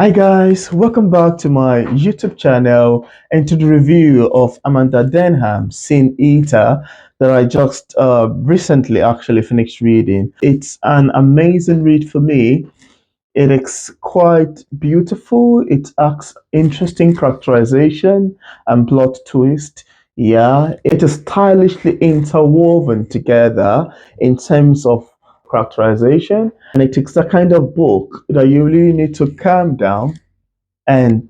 Hi guys, welcome back to my YouTube channel and to the review of Amanda Denham, Sin Eater, that I just recently actually finished reading. It's an amazing read for me. It is quite beautiful. It acts interesting characterization and plot twist. Yeah, it is stylishly interwoven together in terms of characterization, and it is the kind of book that you really need to calm down and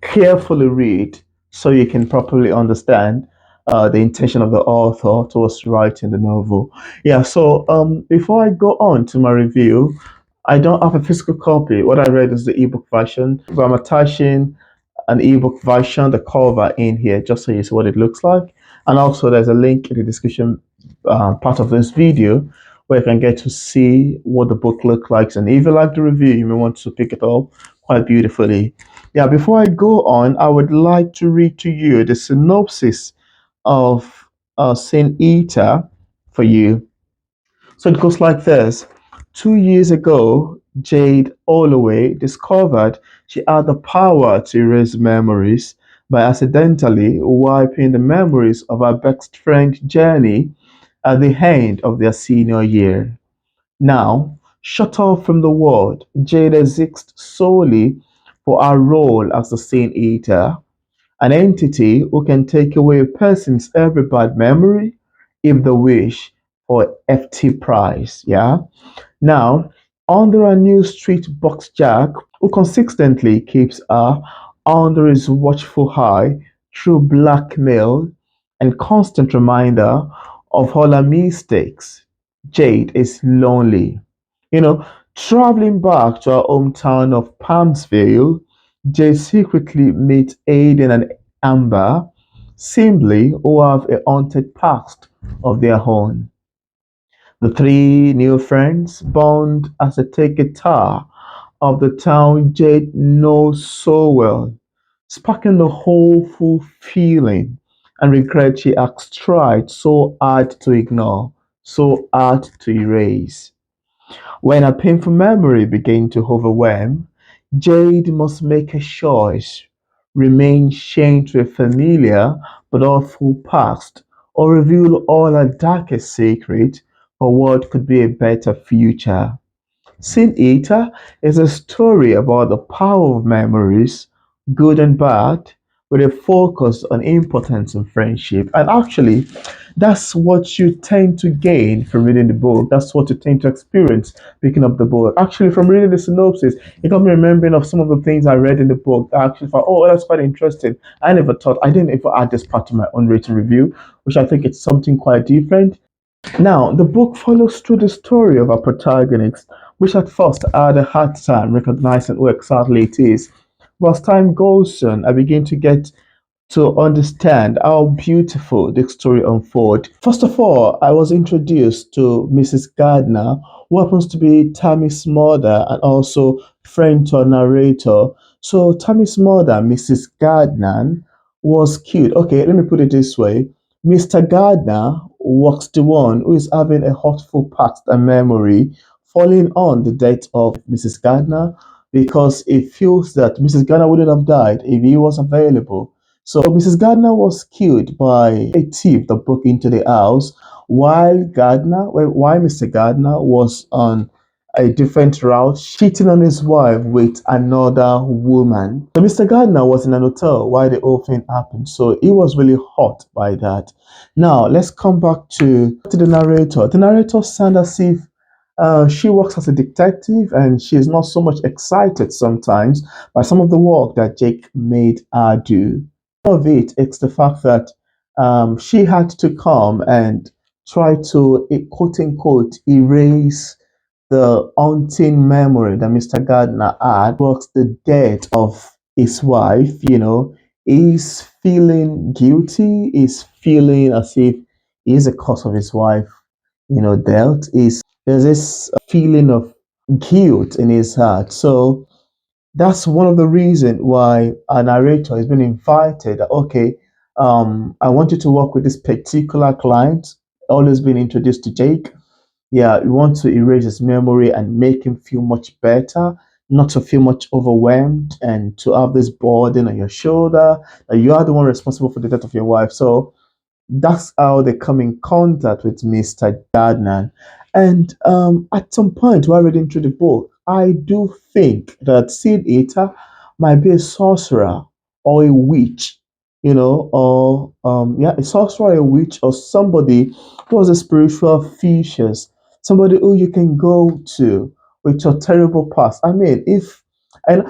carefully read so you can properly understand the intention of the author towards writing the novel. Yeah, so before I go on to my review, I don't have a physical copy. What I read is the ebook version, but I'm attaching an ebook version, the cover in here, just so you see what it looks like. And also, there's a link in the description part of this video where you can get to see what the book looks like. And if you like the review, you may want to pick it up quite beautifully. Yeah, before I go on, I would like to read to you the synopsis of Saint Eater for you. So it goes like this. 2 years ago, Jade Holloway discovered she had the power to erase memories by accidentally wiping the memories of her best friend's journey at the end of their senior year. Now, shut off from the world, Jade exists solely for her role as the Sin Eater, an entity who can take away a person's every bad memory if they wish for FT price. Yeah. Now, under a new street box Jack, who consistently keeps her under his watchful eye through blackmail and constant reminder of all her mistakes, Jade is lonely. You know, traveling back to her hometown of Palmsville, Jade secretly meets Aiden and Amber, simply who have a haunted past of their own. The three new friends bond as they take a tour of the town Jade knows so well, sparking the hopeful feeling and regret she has tried so hard to ignore, so hard to erase. When a painful memory begins to overwhelm, Jade must make a choice: remain chained to a familiar but awful past, or reveal all her darkest secrets for what could be a better future. Sin Eater is a story about the power of memories, good and bad, with a focus on importance and friendship. And actually, that's what you tend to gain from reading the book. That's what you tend to experience picking up the book. Actually, from reading the synopsis, it got me remembering of some of the things I read in the book. I actually thought, oh, that's quite interesting. I didn't ever add this part to my unwritten review, which I think it's something quite different. Now, the book follows through the story of our protagonist, which at first I had a hard time recognizing who exactly it is. But as time goes on, I begin to get to understand how beautiful the story unfolds. First of all, I was introduced to Mrs. Gardner, who happens to be Tammy's mother and also friend to a narrator. So Tammy's mother, Mrs. Gardner, was cute. Okay, let me put it this way. Mr. Gardner was the one who is having a hurtful past and memory falling on the death of Mrs. Gardner because he feels that Mrs. Gardner wouldn't have died if he was available. So Mrs. Gardner was killed by a thief that broke into the house while Mr. Gardner was on a different route, cheating on his wife with another woman. So Mr. Gardner was in an hotel while the whole thing happened. So he was really hurt by that. Now let's come back to the narrator. The narrator sounds as if she works as a detective and she's not so much excited sometimes by some of the work that Jake made her do. Of it, it's the fact that she had to come and try to, quote unquote, erase the haunting memory that Mr. Gardner had was the death of his wife. He's feeling guilty, he's feeling as if he's the cause of his wife, death. There's this feeling of guilt in his heart. So that's one of the reasons why a narrator has been invited. Okay, I want you to work with this particular client, always been introduced to Jake. Yeah, we want to erase his memory and make him feel much better. not to feel much overwhelmed and to have this burden on your shoulder that you are the one responsible for the death of your wife. So that's how they come in contact with Mr. Gardner. And at some point while reading through the book, I do think that Seed Eater might be a sorcerer or a witch, or yeah, a sorcerer, a witch, or somebody who was a spiritual fishers, somebody who you can go to with your terrible past. I mean, if and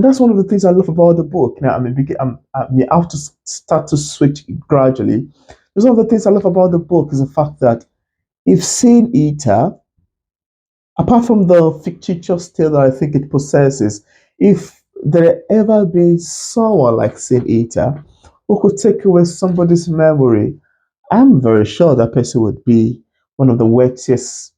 that's one of the things I love about the book. Now, I may have to start to switch gradually. One of the things I love about the book is the fact that if Sin Eater, apart from the fictitious tale that I think it possesses, if there ever been someone like Sin Eater who could take away somebody's memory, I'm very sure that person would be one of the wealthiest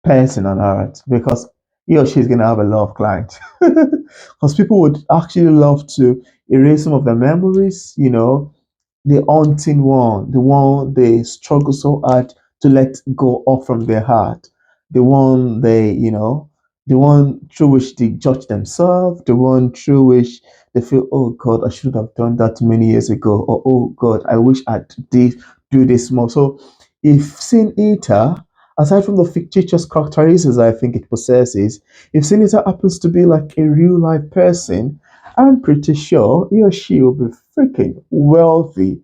person on earth because he or she is going to have a lot of clients. Because people would actually love to erase some of their memories, the haunting one, the one they struggle so hard to let go off from their heart, the one the one through which they judge themselves, the one through which they feel, oh God, I should have done that many years ago, or oh God, I wish I did do this more. So, if Sin Eater, aside from the fictitious characteristics I think it possesses, if Sin Eater happens to be like a real life person, I'm pretty sure he or she will be freaking wealthy.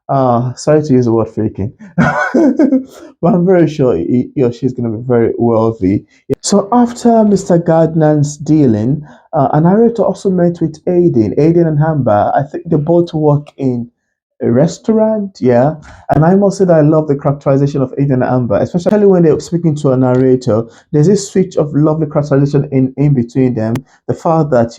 Sorry to use the word freaking, but I'm very sure he or she is going to be very wealthy. So after Mr. Gardner's dealing, a narrator also met with Aiden and Amber. I think they both work in a restaurant, yeah. And I must say that I love the characterization of Aiden and Amber, especially when they're speaking to a narrator. There's this switch of lovely characterization in between them. The fact that,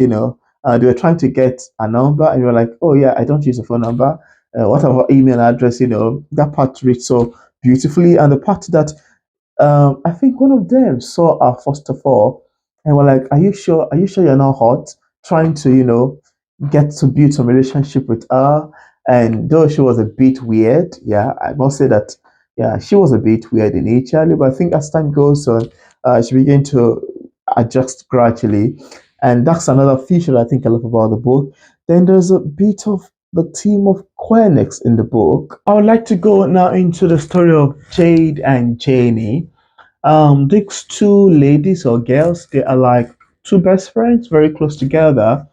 they were trying to get a number and you're like, oh yeah, I don't use a phone number. What about email address? That part reads so beautifully. And the part that I think one of them saw her first of all and were like, "Are you sure? Are you sure you're not hot?" Trying to, get to build some relationship with her. And though she was a bit weird, yeah, I must say that, yeah, she was a bit weird initially, but I think as time goes on, she began to adjust gradually. And that's another feature I think I love about the book. Then there's a bit of the theme of queerness in the book. I would like to go now into the story of Jade and Janie. These two ladies or girls, they are like two best friends, very close together,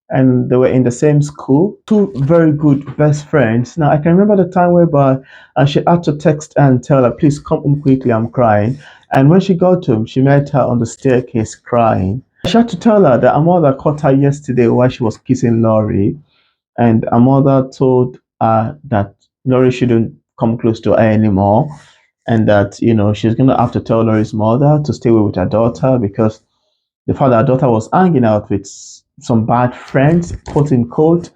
and they were in the same school. Two very good best friends. Now I can remember the time whereby she had to text and tell her, "Please come home quickly, I'm crying." And when she got home, she met her on the staircase crying. She had to tell her that her mother caught her yesterday while she was kissing Laurie, and her mother told her that Laurie shouldn't come close to her anymore and that she's gonna have to tell Laurie's mother to stay away with her daughter because the fact that her daughter was hanging out with some bad friends, quote unquote,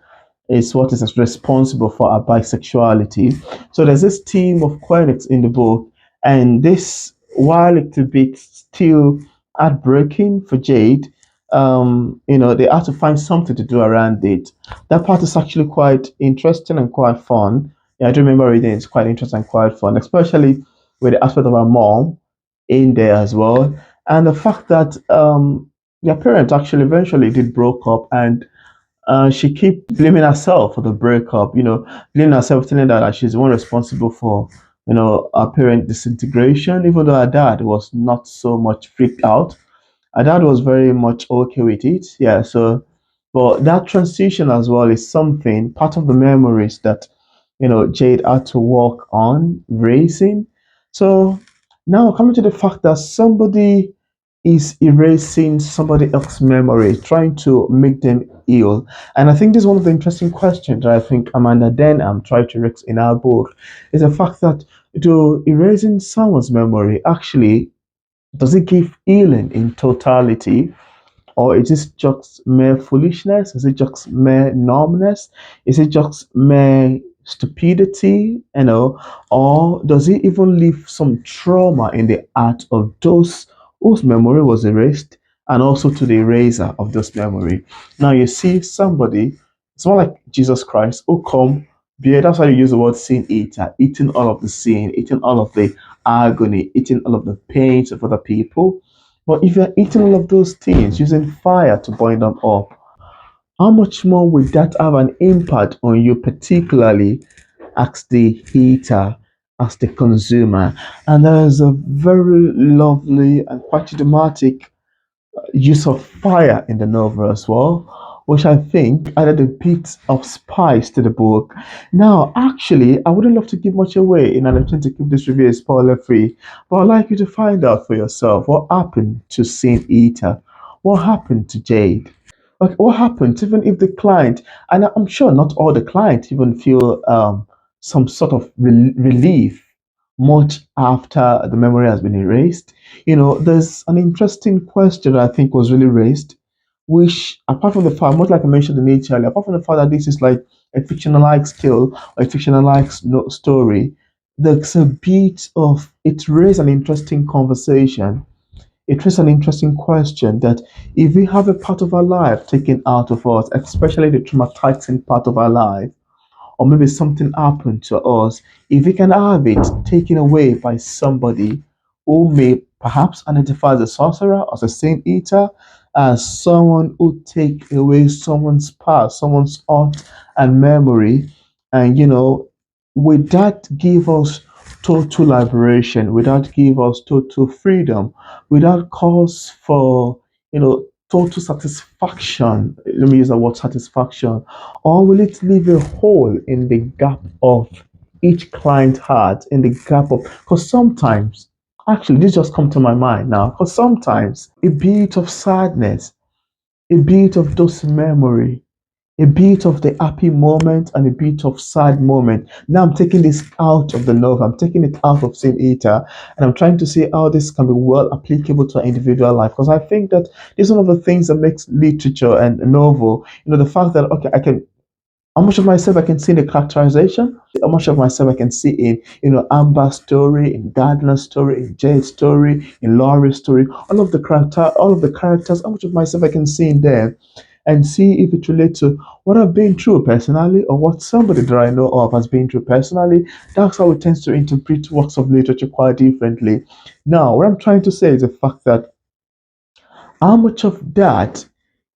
is what is responsible for her bisexuality. So there's this theme of queerness in the book, and this, while it's a bit still heartbreaking for Jade, they have to find something to do around it. That part is actually quite interesting and quite fun. Yeah, I do remember reading it's quite interesting and quite fun, especially with the aspect of her mom in there as well. And the fact that their parents actually eventually did broke up and she keep blaming herself for the breakup, blaming herself, telling her that she's the one responsible for, her parent disintegration, even though her dad was not so much freaked out. Her dad was very much okay with it. Yeah, so but that transition as well is something, part of the memories that, Jade had to work on raising. So now coming to the fact that somebody is erasing somebody else's memory, trying to make them ill. And I think this is one of the interesting questions that I think Amanda Denham tried to raise in our book, is the fact that do erasing someone's memory actually does it give healing in totality? Or is it just mere foolishness? Is it just mere numbness? Is it just mere stupidity? Or does it even leave some trauma in the heart of those whose memory was erased and also to the eraser of this memory? Now you see somebody, it's more like Jesus Christ who come, bear, that's why you use the word sin eater, eating all of the sin, eating all of the agony, eating all of the pains of other people But if you're eating all of those things using fire to boil them up, how much more will that have an impact on you, particularly as the eater, as the consumer? And there is a very lovely and quite dramatic use of fire in the novel as well, which I think added a bit of spice to the book. Now, actually, I wouldn't love to give much away in an attempt to keep this review spoiler free, but I'd like you to find out for yourself what happened to Saint Eater, what happened to Jade. Like what happens even if the client, and I'm sure not all the clients even feel some sort of relief much after the memory has been erased. There's an interesting question that I think was really raised, which, apart from the fact, much like I mentioned initially, apart from the fact that this is like a fictionalized tale or a fictionalized story, there's a bit of it raised an interesting conversation. It raised an interesting question that if we have a part of our life taken out of us, especially the traumatizing part of our life, or maybe something happened to us, if we can have it taken away by somebody who may perhaps identify as a sorcerer, as a saint eater, as someone who take away someone's past, someone's art and memory, and would that give us total liberation? Would that give us total freedom? Without cause for total satisfaction? Let me use the word satisfaction, or will it leave a hole in the gap of each client heart, in the gap of, because sometimes, actually, this just come to my mind now, because sometimes a bit of sadness, a bit of those memory, a bit of the happy moment and a bit of sad moment. Now I'm taking this out of the novel, I'm taking it out of Sin Eater, and I'm trying to see how this can be well applicable to our individual life. Because I think that this is one of the things that makes literature and a novel, the fact that, okay, I can, how much of myself I can see in the characterization, how much of myself I can see in, Amber's story, in Gardner's story, in Jade's story, in Laurie's story, all of the characters, how much of myself I can see in them, and see if it relates to what I've been through personally or what somebody that I know of has been through personally. That's how it tends to interpret works of literature quite differently. Now, what I'm trying to say is the fact that how much of that,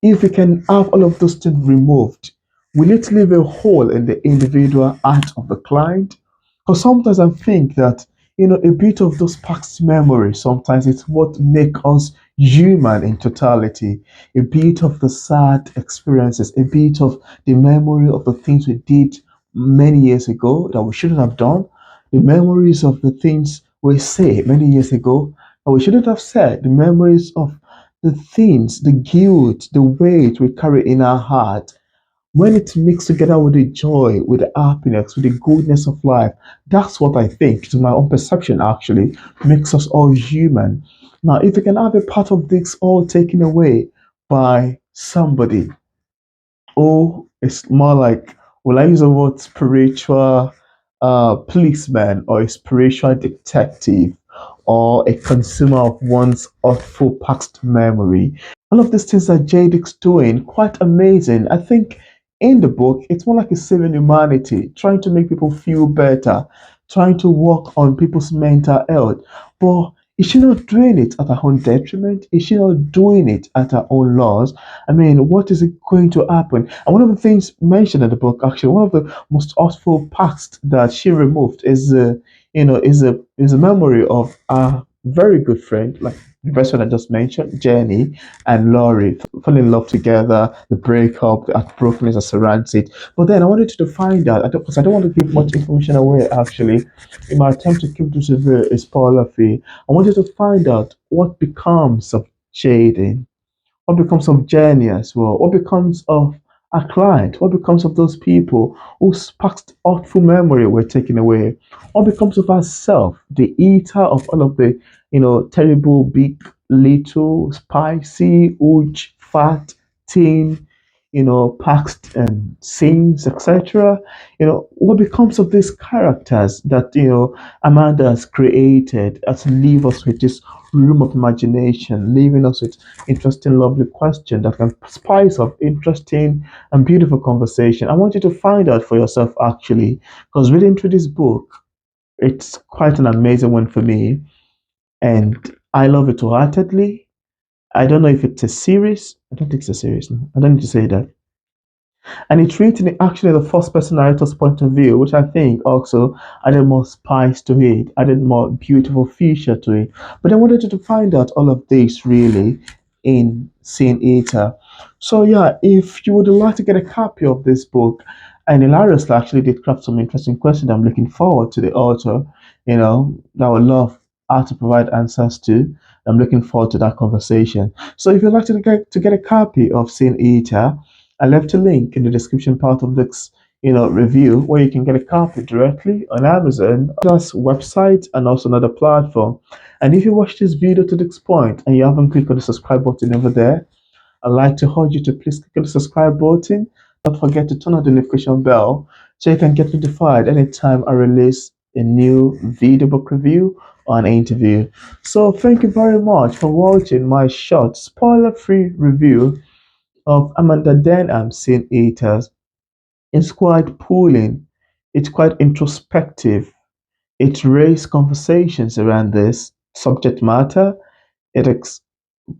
if we can have all of those things removed, will it leave a hole in the individual heart of the client? Because sometimes I think that, a bit of those past memories, sometimes it's what make us human in totality. A bit of the sad experiences, a bit of the memory of the things we did many years ago that we shouldn't have done, the memories of the things we say many years ago that we shouldn't have said, the memories of the things, the guilt, the weight we carry in our heart, when it's mixed together with the joy, with the happiness, with the goodness of life, that's what I think, to my own perception actually, makes us all human. Now, if we can have a part of this all taken away by somebody, or it's more like, will I use the word spiritual policeman or a spiritual detective or a consumer of one's awful past memory? All of these things that Jadik's doing, quite amazing. I think in the book, it's more like a saving humanity, trying to make people feel better, trying to work on people's mental health. But is she not doing it at her own detriment? Is she not doing it at her own loss? I mean, what is it going to happen? And one of the things mentioned in the book, actually, one of the most awful parts that she removed is a memory of a very good friend, like the person I just mentioned, Jenny and Laurie, fell in love together, the breakup, the heartbrokenness that surrounds it. But then I wanted to find out, because I don't want to give much information away, actually, in my attempt to keep this a spoiler free. I wanted to find out what becomes of Jaden, what becomes of Jenny as well? What becomes of our client? What becomes of those people whose past awful memory were taken away? What becomes of ourselves, the eater of all of the, terrible, big, little, spicy, huge, fat, thin, past and scenes, etc. What becomes of these characters that, Amanda has created as leave us with this room of imagination, leaving us with interesting, lovely question that can spice up interesting and beautiful conversation. I want you to find out for yourself actually, because reading through this book, it's quite an amazing one for me, and I love it wholeheartedly. I don't know if it's a series. I don't think it's a series. No. I don't need to say that. And it's written in actually the first person narrator's point of view, which I think also added more spice to it, added more beautiful feature to it. But I wanted you to find out all of this really in Scene Eater. So yeah, if you would like to get a copy of this book, and Hilarious actually did craft some interesting questions. I'm looking forward to the author, that I would love her to provide answers to. I'm looking forward to that conversation. So if you'd like to get a copy of Scene Eater, I left a link in the description part of this, review where you can get a copy directly on Amazon, plus website and also another platform. And if you watch this video to this point and you haven't clicked on the subscribe button over there, I'd like to urge you to please click on the subscribe button. Don't forget to turn on the notification bell so you can get notified anytime I release a new video book review or an interview. So thank you very much for watching my short spoiler-free review of Amanda Denham Sin Eaters. It's quite pulling, it's quite introspective. It raised conversations around this subject matter. It's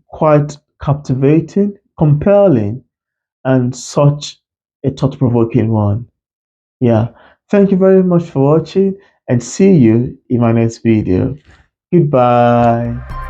quite captivating, compelling, and such a thought provoking one. Yeah. Thank you very much for watching and see you in my next video. Goodbye.